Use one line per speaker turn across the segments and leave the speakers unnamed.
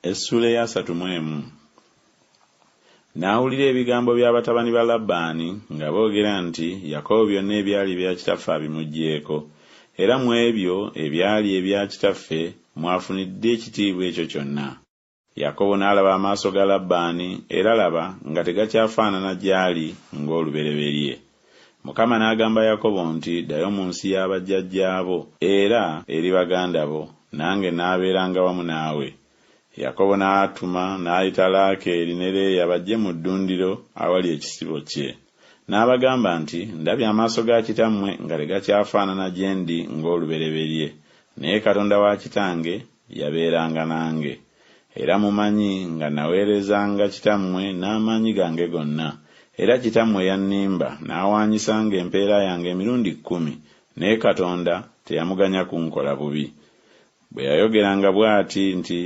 Essula ya 31. N'awulira ebigambo by'abatabani ba Labbaani nga boogera nti Yakobo byonna ebyali ebya kitaffe abimuggyeko, era mu ebyo ebyali ebya kitaffe mwafunidde ekitiibwa ekyo kyonna. Yakobo n'alaba amaaso ga Labbaani, era laba nga tegakyafaanana gy'ali ng'olubereberye. Mukama n'agamba Yakobo nti, ddayo mu nsi y'abajjajjaabo era eri baganda bo, nange n'abeeranga wamu naawe. Yakobo n'atuma n'ayita Laakeeri ne Leeya bajje mu ddundiro awali ekisibo kye. N'abagamba nti, ndabye amaaso ga kitammwe nga tegakyafaanana gye ndi ng'olubereberye, naye Katonda wa kitange yabeeranga nange. Era mumanyi nga naweerezanga kitammwe n'amaanyi gange gonna, era kitammwe yannimba n'awaanyisanga empeera yange emirundi 10, naye Katonda teyamuganya kunkola bubi. Bwe yayogeranga bw'ati nti,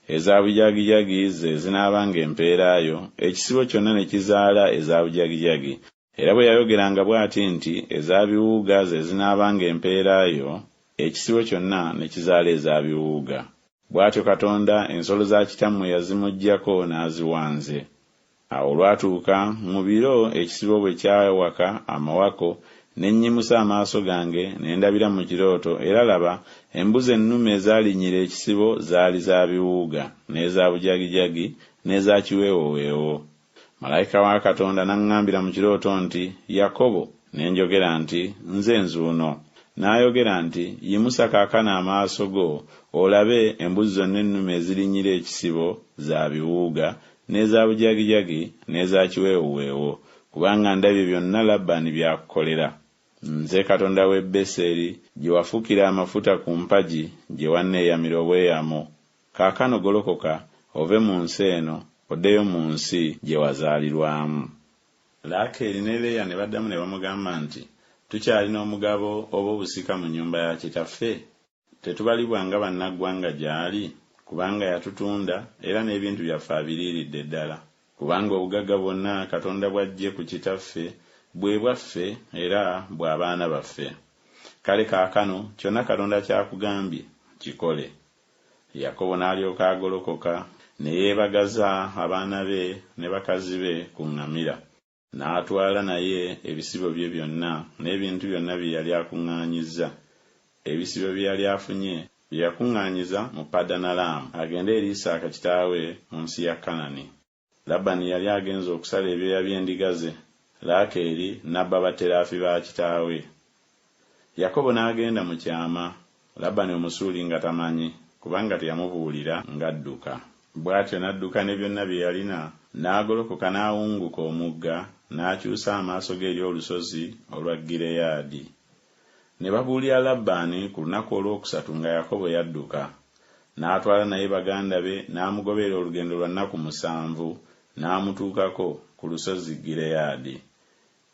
ezaabujagijagi ze zinaabanga empeerayo, ekisibo kyonna ne kizaala ezaabujagijagi. Era bwe yayogeranga bw'ati nti, ezaabiwuuga ze zinaabanga empeerayo, ekisibo kyonna ne kizaala ezaabiwuuga. Bw'atyo Katonda ensolo za kitammwe yazimuggyako n'aziwanze. Awo olwatuuka mu biro ekisibo bwe kyawaka amawako, ne nnyimusa amaaso gange ne ndabira mu kirooto, era laba embuzi ennume ezaalinyira ekisibo zaali za biwuuga, n'eza bujagijagi, n'eza kiweewoweewo. Malayika wa Katonda n'aŋŋambira mu kirooto nti, Yakobo, ne njogera nti, nze nzuuno. N'ayogera nti, yimusa kaakano amaaso go olabe embuzi zonna ennume ezirinyira ekisibo za biwuuga, n'eza bujagijagi, n'eza kiweewoweewo, kubanga ndabye byonna Labbaani byakukolera. Nze Katonda w'e Beseri, gye wafukira amafuta ku mpagi, gye wanneeyamira obweyamo. Kaakano golokoka ove mu nsi eno, oddeyo mu nsi gye wazaalirwamu. Laakeeri ne Leeya ne baddamu ne bamugamba nti, tukyalina omugabo oba obusika mu nnyumba ya kitaffe? Tetubalibwa nga bannaggwanga gy'ali, kubanga yatutunda era n'ebintu byaffe abiriiridde ddala. Kubanga obugagga bwonna Katonda bw'aggye ku kitaffe bwe bwaffe era bw'abaana baffe. Kale kaakano kyonna Katonda kyakugambye kikole. Yakobo n'alyoka agolokoka ne yeebagaza abaana be ne bakazi be ku ŋŋamira, n'atwala naye ebisibo bye byonna n'ebintu byonna bye yali akuŋŋaanyizza. Ebisibo bye yali afunye bye yakuŋŋaanyiza mu Padanalaamu agende eri Isaaka kitaawe mu nsi ya Kanani. Labbaani yali agenze okusala ebyoya by'endiga ze, Laakeeri n'abba bateraafi ba kitaawe. Yakobo n'agenda mu kyama, Labbaani omusuuli nga tamanyi, kubanga teyamubuulira ng'adduka. Bw'atyo n'adduka ne byonna bye yalina, n'agolokoka n'awunguka omugga, n'akyusa amaaso ge eri olusozi olwa Gireyaadi. Ne babuulira Labbaani ku lunaku olwokusatu nga Yakobo yadduka. N'atwala naye baganda be n'amugoberera olugendo lwa nnaku 7, n'amutuukako ku lusozi Gireyaadi.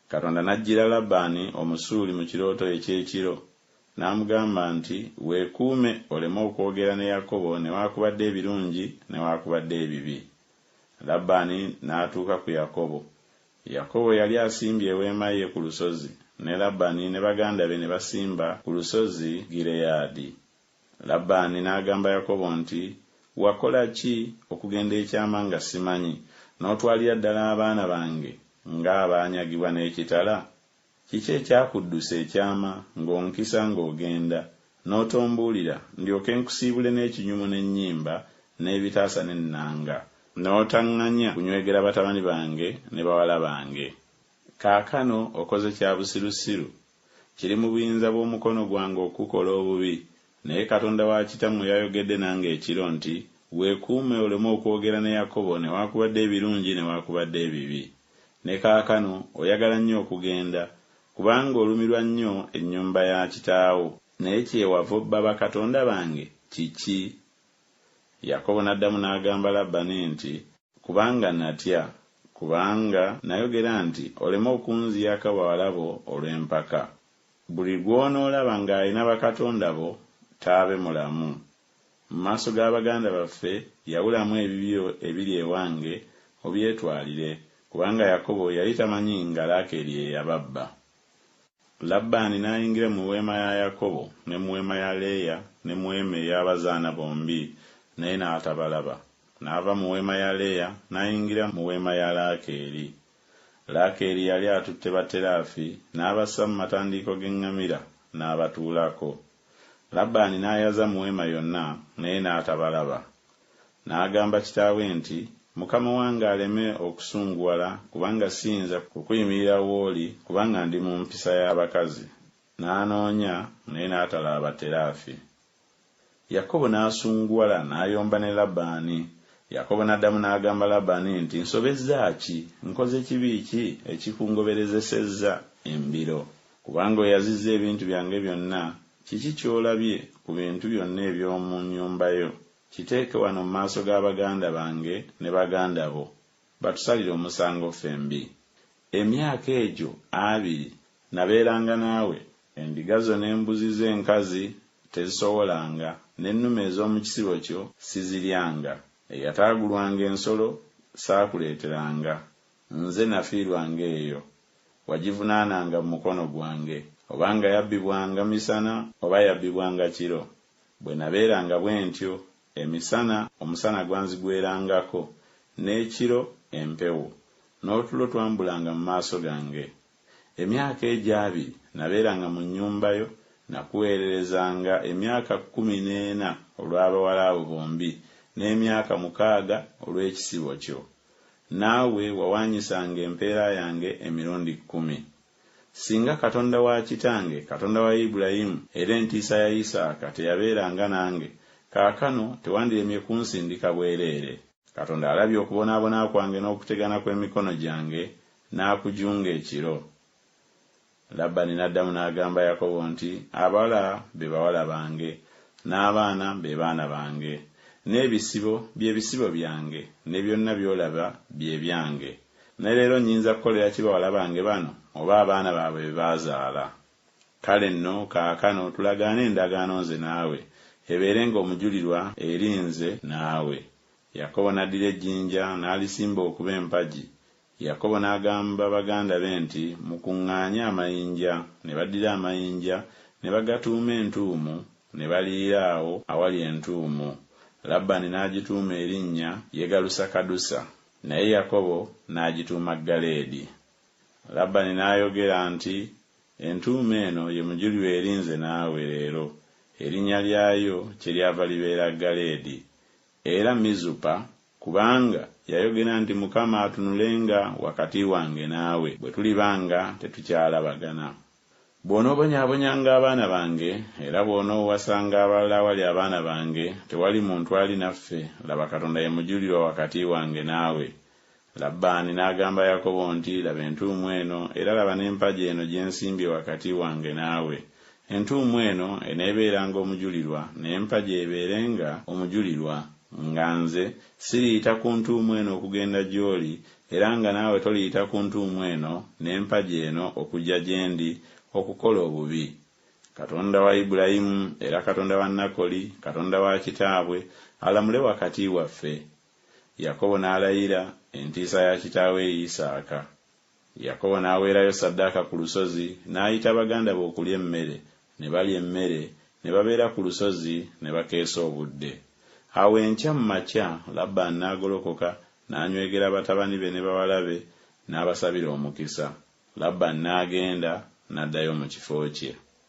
Katonda n'ajjira Labbaani omusuuli mu kirooto eky'ekiro, n'amugamba nti, weekuume oleme okwogera ne Yakobo newaakubadde ebirungi newaakubadde ebibi. Labbaani n'atuuka ku Yakobo. Yakobo yali asimbye eweema ye ku lusozi, ne Labbaani ne baganda be ne basimba ku lusozi Gireyaadi. Labbaani n'agamba Yakobo nti, wakola ki okugenda ekyama nga simanyi, n'otwalira ddala abaana bange ng'abaanyagibwa n'ekitala? Kiki ekyakuddusa ekyama ng'onkisa ng'ogenda, n'otombuulira ndyoke nkusiibule n'ekinyumu n'ennyimba n'ebitaasa n'ennanga, n'otaŋŋanya kunywegera batabani bange ne bawala bange? Kaakano okoze kya busirusiru, kiri mu buyinza bw'omukono gwange okukola obubi, naye Katonda wa kitammwe yayogedde nange ekiro nti, weekuume oleme okwogera ne Yakobo newaakubadde ebirungi newaakubadde ebibi. Ne kaakano oyagala nnyo okugenda, kubanga olumirwa nnyo ennyumba ya kitaawo, naye kyewava obba bakatonda bange kiki? Yakobo n'addamu n'agamba Labbaani nti, kubanga natya, kubanga nayogera nti oleme okunziyako bawala bo olw'empaka. Buli gw'onoolaba ng'alina bakatonda bo taabe mulamu. Mu maaso g'abaganda baffe yawulamu ebibyo ebiri ewange obyetwalire, kubanga Yakobo yali tamanyi nga Laakeeri ye yababba. Labbaani n'ayingira mu weema ya Yakobo ne mu weema ya Leeya ne mu weema ey'abazaana bombi, naye n'atabalaba. n'ava mu weema ya Leya n'ayingira mu weema ya Laakeeri. Laakeeri yali atutte Bateraafi n'abassa mu matandiiko g'eŋŋamira n'abatuulako. Labbaani n'ayaza mu weema yonna naye n'atabalaba. N'agamba kitaawe nti, Mukama wange aleme okusunguwala kubanga siyinza kukuyimirira w'oli kubanga ndi mu mpisa y'abakazi. N'anoonya naye n'atalaba Bateraafi. Yakobo n'asunguwala n'ayomba ne Labbaani. Yakobo n'addamu n'agamba Labbaani nti, nsobezza ki? Nkoze kibi ki ekikungoberezesezza embiro? Kubanga oyazizza ebintu byange byonna, kiki ky'olabye ku bintu byonna eby'omu nnyumba yo? Kiteeke wano mu maaso g'abaganda bange ne baganda bo, batusalire omusango fembi. Emyaka egyo 2 nabeeranga naawe, endiga zo n'embuzi z'enkazi tezisobolanga, n'ennume ez'omu kisibo kyo siziryanga. Eyataagulwanga ensolo saakuleeteranga, nze nafiirwanga eyo. Wagivunaananga mu mukono gwange, obanga yabbibwanga misana oba yabbibwanga kiro. Bwe nabeeranga bwe ntyo, emisana omusana gwanzigwerangako, n'ekiro empewo, n'otulo twambulanga mu maaso gange. Emyaka egyo 2 nabeeranga mu nnyumba yo, nakuweererezanga emyaka 14 olw'abawala abo bombi, n'emyaka 6 olw'ekisibo kyo. Naawe wawaanyisanga empeera yange emirundi 10. Singa Katonda wa kitange, Katonda wa Ibulayimu era entiisa ya Isaaka teyabeeranga nange, kaakano tewandiremye kunsindika bwereere. Katonda alabye okubonaabona kwange n'okutegana kw'emikono gyange, n'akujunga ekiro. Labbaani n'addamu n'agamba Yakobo nti, abawala be bawala bange, n'abaana be baana bange, n'ebisibo bye bisibo byange, ne byonna by'olaba bye byange. Ne leero nnyinza kukolera ki bawala bange bano oba abaana baabwe be baazaala? Kale nno kaakano tulagaane endagaano nze naawe, ebeerenga omujulirwa eri nze naawe. Yakobo n'addira ejjinja n'alisimba okuba empagi. Yakobo n'agamba baganda be nti, mukuŋŋaanye amayinja. Ne baddira amayinja ne bagatuuma entuumu, ne baliira awo awali entuumu. Labbaani n'agituuma erinnya Yegalusakadusa, naye Yakobo n'agituuma Galeedi. Labbaani n'ayogera nti, entuumu eno ye mujulirwa eri nze naawe leero. Erinnya lyayo kyeryava libeera Galeedi, era Mizupa, kubanga yayogera nti Mukama atunulenga wakati wange naawe bwe tulibanga tetukyalabagana. Bw'onoobonyaabonyanga abaana bange era bw'onoowasanga abalala awali abaana bange, tewali muntu ali naffe, laba Katonda ye mujulirwa wakati wange naawe. Labbaani n'agamba Yakobo nti, laba entuumu eno era laba n'empagi eno gye nsimbye wakati wange naawe. Entuumu eno eneebeeranga omujulirwa, n'empagi ebeerenga omujulirwa, nga nze siriyita ku ntuumu eno okugenda gy'oli, era nga naawe toliyita ku ntuumu eno n'empagi eno okujja gye ndi okukola obubi. Katonda wa Ibulayimu era Katonda wa Nakoli, Katonda wa kitaabwe, alamule wakati waffe. Yakobo n'alayira entiisa ya kitaawe Isaaka. Yakobo n'aweerayo ssaddaaka ku lusozi, n'ayita baganda be okulya emmere, ne balya emmere, ne babeera ku lusozi ne bakeesa obudde. Awo enkya mu makya Labbaani n'agolokoka, n'anywegera batabani be ne bawala be, n'abasabira omukisa. Labbaani n'agenda n'addayo mu kifo kye.